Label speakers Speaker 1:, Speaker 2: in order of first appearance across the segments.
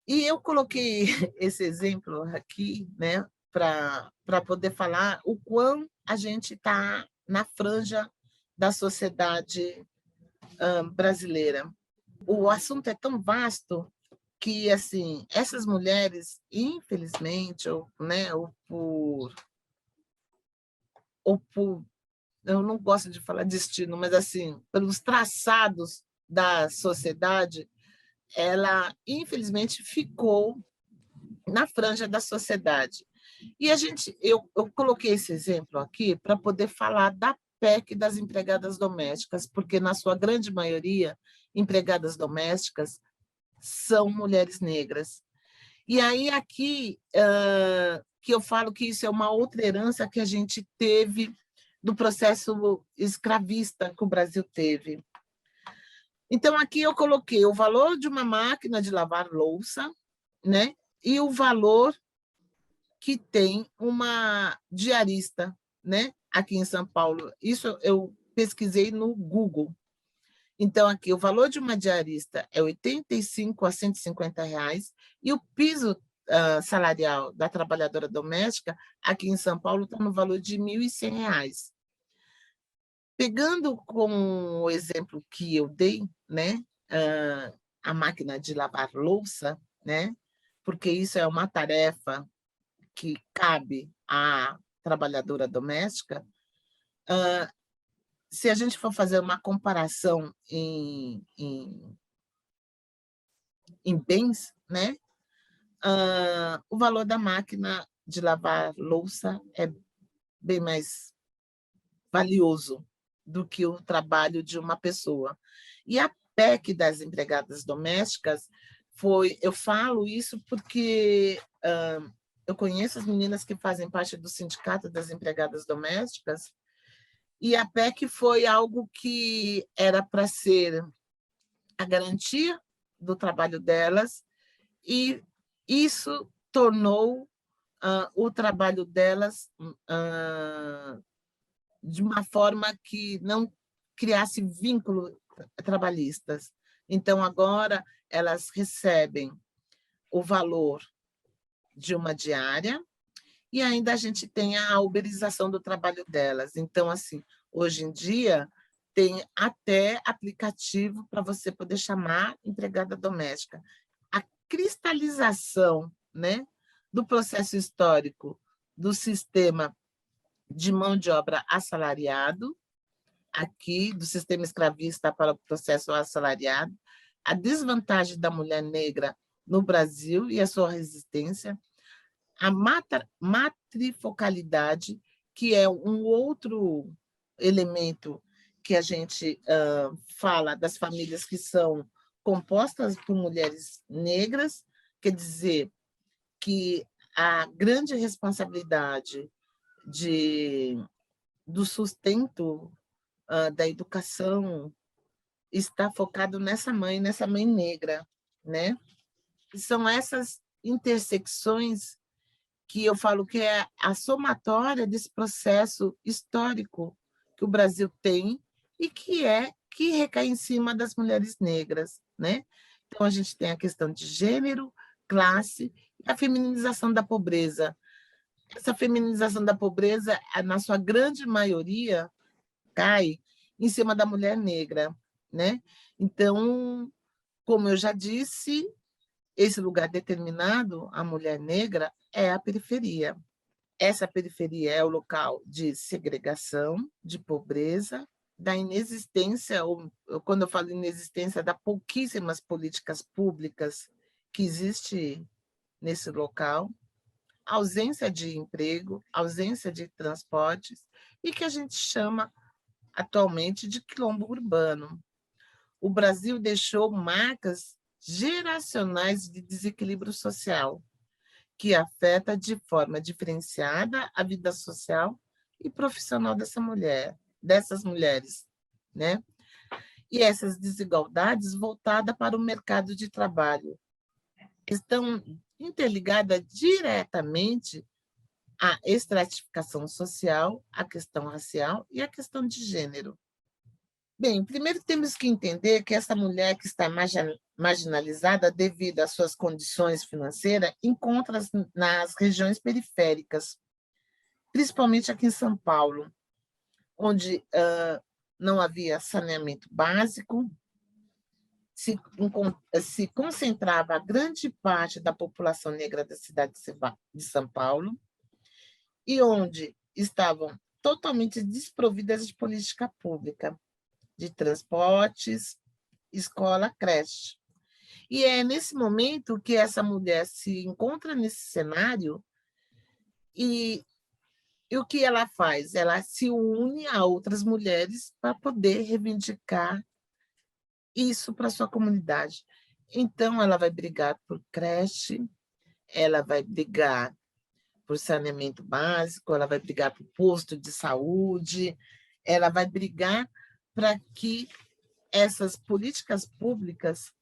Speaker 1: E eu coloquei esse exemplo aqui, né, para poder falar o quão a gente está na franja da sociedade brasileira. O assunto é tão vasto que, assim, essas mulheres, infelizmente, ou, né, ou por eu não gosto de falar destino, mas assim, pelos traçados da sociedade, ela infelizmente ficou na franja da sociedade. E eu coloquei esse exemplo aqui para poder falar da PEC das empregadas domésticas, porque na sua grande maioria, empregadas domésticas são mulheres negras. E aí aqui que eu falo que isso é uma outra herança que a gente teve do processo escravista que o Brasil teve. Então, aqui eu coloquei o valor de uma máquina de lavar louça, né? E o valor que tem uma diarista, né? Aqui em São Paulo. Isso eu pesquisei no Google. Então, aqui, o valor de uma diarista é 85 a 150 reais, e o piso salarial da trabalhadora doméstica, aqui em São Paulo, está no valor de 1.100 reais. Pegando como o exemplo que eu dei, né, a máquina de lavar louça, né, porque isso é uma tarefa que cabe à trabalhadora doméstica, se a gente for fazer uma comparação em bens, né, o valor da máquina de lavar louça é bem mais valioso do que o trabalho de uma pessoa. E a PEC das empregadas domésticas eu falo isso porque eu conheço as meninas que fazem parte do Sindicato das Empregadas Domésticas, e a PEC foi algo que era para ser a garantia do trabalho delas, e isso tornou o trabalho delas de uma forma que não criasse vínculos trabalhistas. Então, agora, elas recebem o valor de uma diária e ainda a gente tem a uberização do trabalho delas. Então, assim, hoje em dia, tem até aplicativo para você poder chamar empregada doméstica. A cristalização, né, do processo histórico do sistema de mão de obra assalariado, aqui, do sistema escravista para o processo assalariado, a desvantagem da mulher negra no Brasil e a sua resistência, a matrifocalidade, que é um outro elemento que a gente fala das famílias que são compostas por mulheres negras, quer dizer que a grande responsabilidade do sustento da educação está focado nessa mãe negra, né? E são essas intersecções que eu falo que é a somatória desse processo histórico que o Brasil tem e que recai em cima das mulheres negras, né? Então a gente tem a questão de gênero, classe e a feminização da pobreza. Essa feminização da pobreza, na sua grande maioria, cai em cima da mulher negra, né? Então, como eu já disse, esse lugar determinado, a mulher negra, é a periferia. Essa periferia é o local de segregação, de pobreza, da inexistência, ou quando eu falo inexistência, da pouquíssimas políticas públicas que existe nesse local, ausência de emprego, ausência de transportes, e que a gente chama atualmente de quilombo urbano. O Brasil deixou marcas geracionais de desequilíbrio social, que afeta de forma diferenciada a vida social e profissional dessas mulheres, né? E essas desigualdades voltadas para o mercado de trabalho estão interligadas diretamente à estratificação social, à questão racial e à questão de gênero. Bem, primeiro temos que entender que essa mulher que está marginalizada devido às suas condições financeiras encontra-se nas regiões periféricas, principalmente aqui em São Paulo, onde não havia saneamento básico, se concentrava a grande parte da população negra da cidade de São Paulo, e onde estavam totalmente desprovidas de política pública, de transportes, escola, creche. E é nesse momento que essa mulher se encontra nesse cenário e, e o que ela faz? Ela se une a outras mulheres para poder reivindicar isso para sua comunidade. Então, ela vai brigar por creche, ela vai brigar por saneamento básico, ela vai brigar por posto de saúde, ela vai brigar para que essas políticas públicas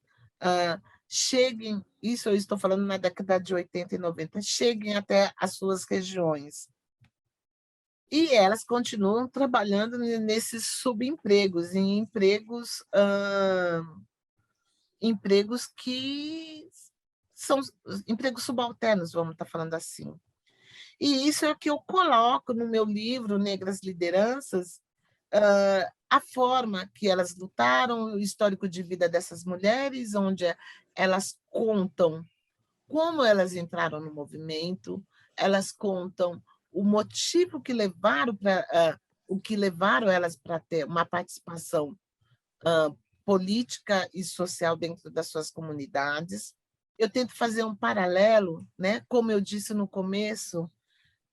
Speaker 1: cheguem, isso eu estou falando na década de 80 e 90, cheguem até as suas regiões. E elas continuam trabalhando nesses subempregos, em empregos que são empregos subalternos, vamos estar falando assim. E isso é o que eu coloco no meu livro, Negras Lideranças, a forma que elas lutaram, o histórico de vida dessas mulheres, onde elas contam como elas entraram no movimento, elas contam o motivo que levaram o que levaram elas para ter uma participação política e social dentro das suas comunidades. Eu tento fazer um paralelo, né? Como eu disse no começo,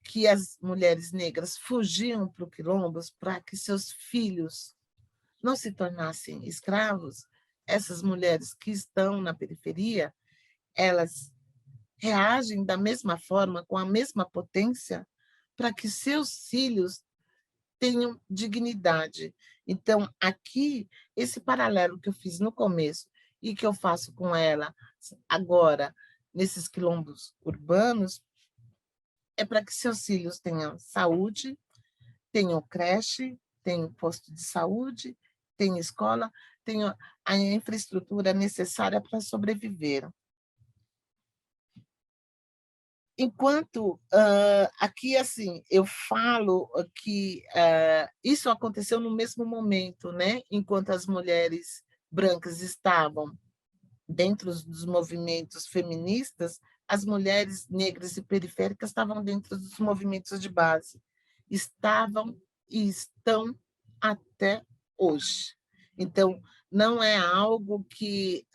Speaker 1: que as mulheres negras fugiam para o quilombos para que seus filhos não se tornassem escravos. Essas mulheres que estão na periferia, elas reagem da mesma forma, com a mesma potência, para que seus filhos tenham dignidade. Então, aqui, esse paralelo que eu fiz no começo e que eu faço com ela agora, nesses quilombos urbanos, é para que seus filhos tenham saúde, tenham creche, tenham posto de saúde, tenham escola, tenham a infraestrutura necessária para sobreviver. Enquanto aqui assim eu falo que isso aconteceu no mesmo momento, né? Enquanto as mulheres brancas estavam dentro dos movimentos feministas, as mulheres negras e periféricas estavam dentro dos movimentos de base, estavam e estão até hoje. Então, não é algo que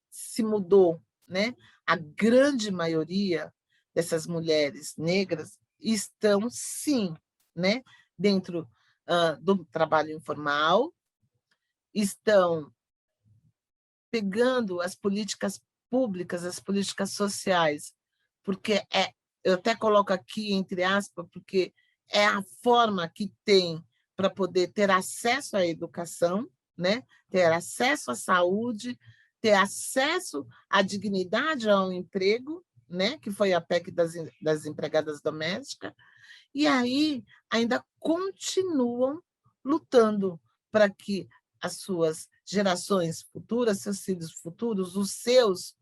Speaker 1: se mudou, né? A grande maioria dessas mulheres negras estão, sim, né? Dentro do trabalho informal, estão pegando as políticas públicas, as políticas sociais, porque eu até coloco aqui entre aspas, porque é a forma que tem para poder ter acesso à educação, né? Ter acesso à saúde, ter acesso à dignidade ao emprego, né? Que foi a PEC das empregadas domésticas, e aí ainda continuam lutando para que as suas gerações futuras, seus filhos futuros, os seus,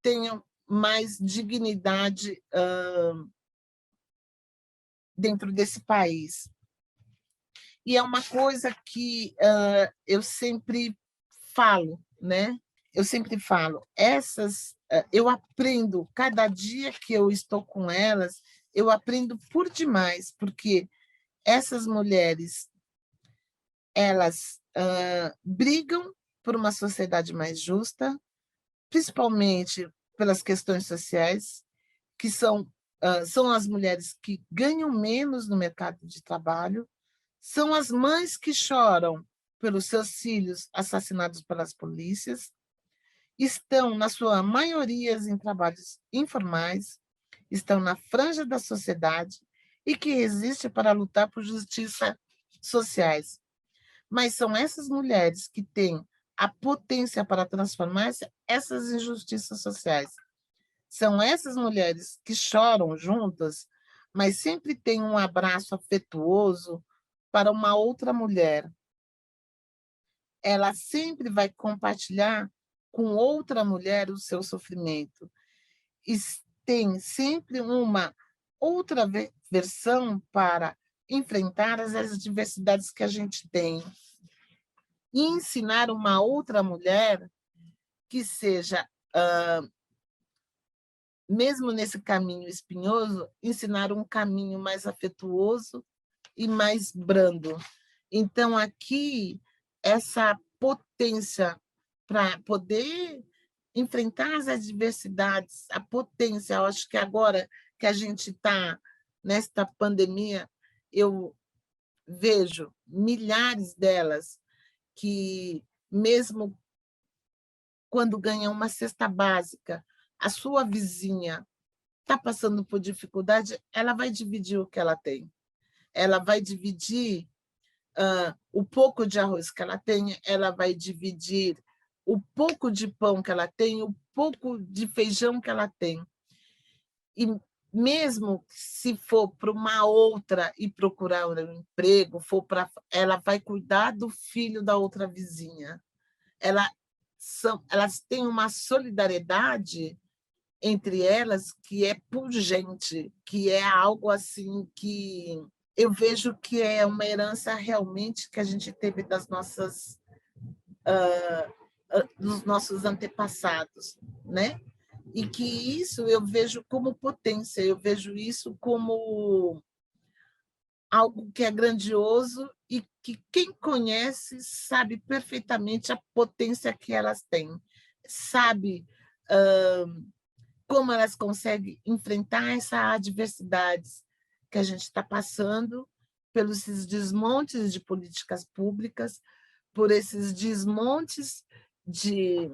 Speaker 1: tenham mais dignidade dentro desse país. E é uma coisa que eu sempre falo, né? Eu sempre falo, eu aprendo, cada dia que eu estou com elas, eu aprendo por demais, porque essas mulheres, elas brigam por uma sociedade mais justa, principalmente pelas questões sociais, que são as mulheres que ganham menos no mercado de trabalho, são as mães que choram pelos seus filhos assassinados pelas polícias, estão, na sua maioria, em trabalhos informais, estão na franja da sociedade e que resistem para lutar por justiça sociais. Mas são essas mulheres que têm a potência para transformar essas injustiças sociais. São essas mulheres que choram juntas, mas sempre têm um abraço afetuoso para uma outra mulher, ela sempre vai compartilhar com outra mulher o seu sofrimento. E tem sempre uma outra versão para enfrentar as adversidades que a gente tem. E ensinar uma outra mulher que seja, mesmo nesse caminho espinhoso, ensinar um caminho mais afetuoso e mais brando. Então, aqui, essa potência para poder enfrentar as adversidades, a potência, eu acho que agora que a gente está nesta pandemia, eu vejo milhares delas que, mesmo quando ganham uma cesta básica, a sua vizinha está passando por dificuldade, ela vai dividir o que ela tem. Ela vai dividir o pouco de arroz que ela tem, ela vai dividir o pouco de pão que ela tem, o pouco de feijão que ela tem. E mesmo se for para uma outra e procurar um emprego, ela vai cuidar do filho da outra vizinha. Elas têm uma solidariedade entre elas que é pungente, que é algo assim que eu vejo que é uma herança realmente que a gente teve dos nossos antepassados, né? E que isso eu vejo como potência, eu vejo isso como algo que é grandioso e que quem conhece sabe perfeitamente a potência que elas têm, sabe como elas conseguem enfrentar essas adversidades que a gente está passando, pelos esses desmontes de políticas públicas, por esses desmontes que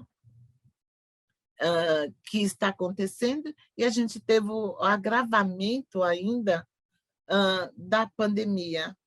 Speaker 1: está acontecendo, e a gente teve o agravamento ainda da pandemia.